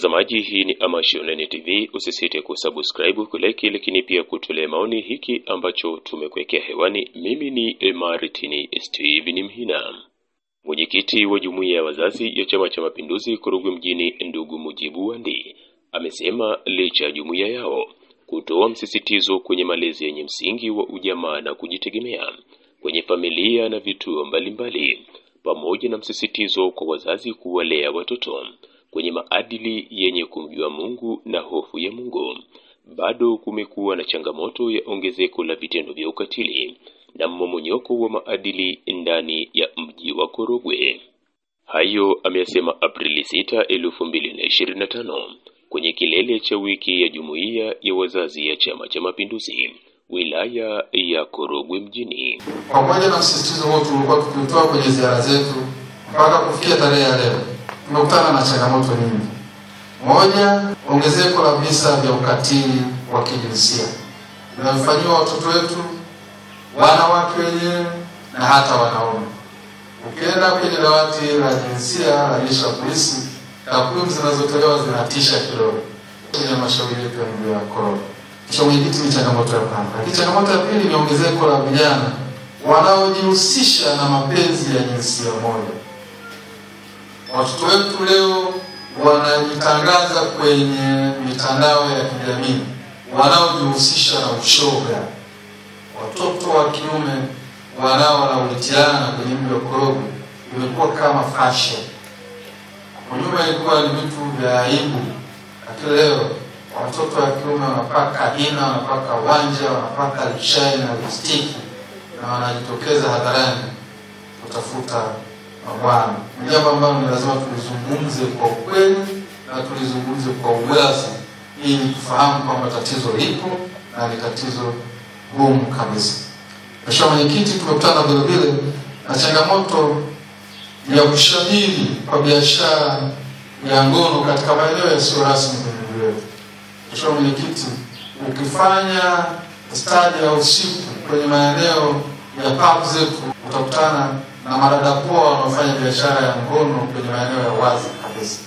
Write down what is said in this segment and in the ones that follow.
Mtazamaji, hii ni Amashi Online TV. Usisite kusubscribe, kulike, lakini pia kutolea maoni hiki ambacho tumekuwekea hewani. Mimi ni Martin Steven Mhina. Mwenyekiti wa Jumuiya ya Wazazi ya Chama cha Mapinduzi Korogwe Mjini, ndugu Mujibu Wandi, amesema licha ya jumuiya yao kutoa msisitizo kwenye malezi yenye msingi wa ujamaa na kujitegemea kwenye familia na vituo mbalimbali, pamoja na msisitizo kwa wazazi kuwalea watoto kwenye maadili yenye kumjua Mungu na hofu ya Mungu, bado kumekuwa na changamoto ya ongezeko la vitendo vya ukatili na mmomonyoko wa maadili ndani ya mji wa Korogwe. Hayo amesema Aprili 6, 2025 kwenye kilele cha wiki ya Jumuiya ya Wazazi ya Chama cha Mapinduzi wilaya ya Korogwe Mjini. Pamoja na msisitizo wote ulikuwa tukitoa kwenye ziara zetu mpaka kufikia tarehe ya leo, tumekutana na changamoto nyingi. Moja, ongezeko la visa vya ukatili wa kijinsia vinafanywa watoto wetu, wanawake wenyewe na hata wanaume. Ukienda kwenye dawati la jinsia la jeshi la polisi, takwimu zinazotolewa zinatisha kidogo kwenye halmashauri yetu ya mji wa Korogwe. Mwenyekiti, ni changamoto ya kwanza. Lakini changamoto ya pili ni ongezeko la vijana wanaojihusisha na mapenzi ya jinsia moja. Watoto wetu leo wanajitangaza kwenye mitandao ya kijamii wanaojihusisha na ushoga. Watoto wa kiume wanaolawitiana kwenye mji wa Korogwe imekuwa kama fashion. Nyuma ilikuwa ni vitu vya aibu, lakini leo watoto wa kiume wanapaka hina, wanapaka wanja, wanapaka lishai na lipstick na wanajitokeza hadharani kutafuta mabwana. Ni jambo ambalo ni lazima tulizungumze kwa ukweli na tulizungumze kwa uwazi ili kufahamu kwamba tatizo lipo na ni tatizo gumu kabisa. Mheshimiwa Mwenyekiti, tumekutana vile vile na changamoto ya kushamiri kwa biashara ya ngono katika maeneo yasiyo rasmi kwenye mji wetu. Mheshimiwa Mwenyekiti, ukifanya study ya usiku kwenye maeneo ya pub zetu utakutana na madada poa wanaofanya biashara ya ngono kwenye maeneo ya wazi kabisa.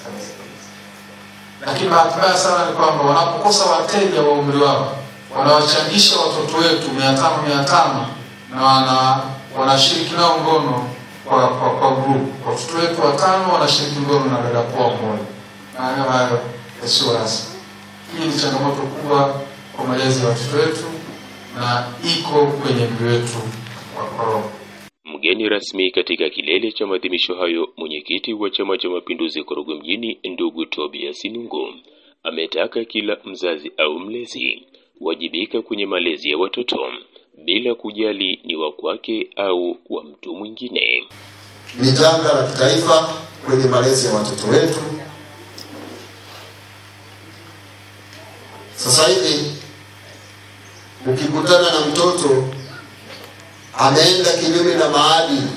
Lakini bahati mbaya sana ni kwamba wanapokosa wateja wa umri wao, wanawachangisha watoto wetu 500 na wanashiriki nao ngono kwa group. Watoto wetu 5 wanashiriki ngono na dada poa mmoja. Maeneo hayo sio rasmi. Hii ni changamoto kubwa kwa malezi ya watoto wetu na iko kwenye mji wetu wa Korogwe. Mgeni rasmi katika kilele cha maadhimisho hayo, mwenyekiti wa Chama cha Mapinduzi Korogwe Mjini, ndugu Tobias Nungu, ametaka kila mzazi au mlezi wajibika kwenye malezi ya watoto bila kujali ni wa kwake au wa mtu mwingine. Ni janga la kitaifa kwenye malezi ya watoto wetu. Sasa hivi ukikutana na mtoto ameenda kinyume na maadili,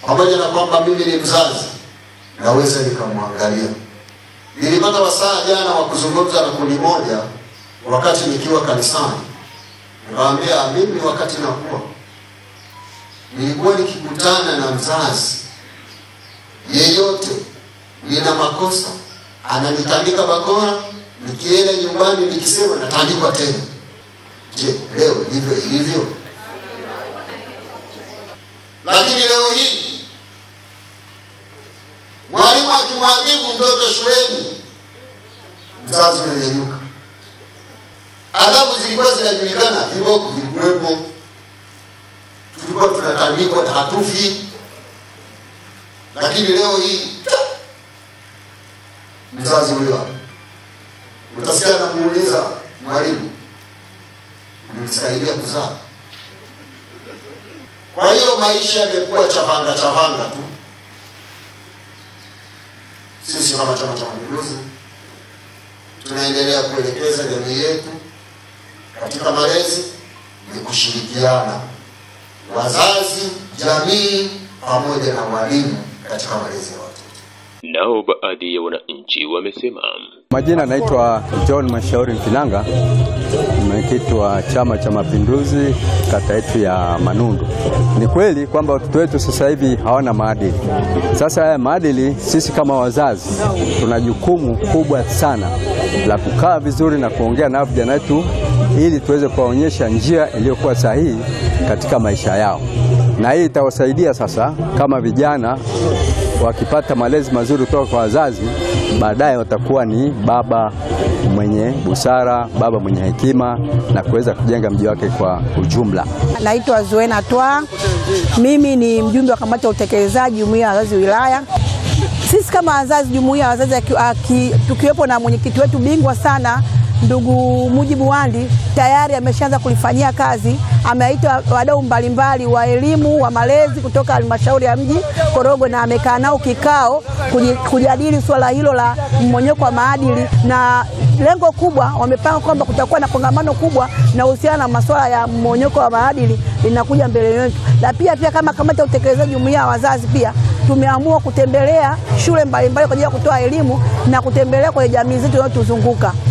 pamoja na kwamba mimi ni mzazi naweza nikamwangalia. Nilipata wasaa jana wa kuzungumza na kundi moja wakati nikiwa kanisani. Nikamwambia mimi wakati nakuwa nilikuwa nikikutana na mzazi yeyote nina makosa ananitandika bakora, nikienda nyumbani nikisema natandikwa tena. Je, leo ndivyo ilivyo? Lakini leo hii mwalimu akimwadhibu mtoto shuleni, mzazi ananyanyuka. Adhabu zilikuwa zinajulikana, viboko vilikuwepo, tulikuwa tunatandikwa na hatufi. Lakini leo hii mzazi huyo utasikia anamuuliza mwalimu, "Nilisaidia kuzaa?" Kwa hiyo maisha yamekuwa chavanga tu. Sisi kama Chama cha Mapinduzi tunaendelea kuelekeza jamii yetu katika malezi ni kushirikiana, wazazi, jamii pamoja na walimu katika malezi ya watoto. Nao baadhi ya wananchi wamesema. Majina naitwa John Mashauri Mfinanga, mwenyekiti wa Chama cha Mapinduzi kata yetu ya Manundu. Ni kweli kwamba watoto wetu sasa hivi hawana maadili. Sasa haya maadili, sisi kama wazazi tuna jukumu kubwa sana la kukaa vizuri na kuongea na vijana wetu ili tuweze kuwaonyesha njia iliyokuwa sahihi katika maisha yao. Na hii itawasaidia sasa kama vijana wakipata malezi mazuri kutoka kwa wazazi, baadaye watakuwa ni baba mwenye busara, baba mwenye hekima na kuweza kujenga mji wake kwa ujumla. Naitwa Zuena Twa. Mimi ni mjumbe wa kamati ya utekelezaji jumuiya ya wazazi wilaya. Sisi kama wazazi, jumuiya ya wazazi tukiwepo na mwenyekiti wetu bingwa sana ndugu Mujibu Wandi, tayari ameshaanza kulifanyia kazi. Ameita wadau mbalimbali wa elimu, wa malezi kutoka halmashauri ya mji Korogwe, na amekaa nao kikao kujadili swala hilo la mmonyoko wa maadili, na lengo kubwa wamepanga kwamba kutakuwa na kongamano kubwa na uhusiana na masuala ya mmonyoko wa maadili linakuja mbele yetu. Na pia kama kamati ya utekelezaji jumuiya ya wazazi pia tumeamua kutembelea shule mbalimbali kwa ajili ya kutoa elimu na kutembelea kwenye jamii zetu zinazotuzunguka.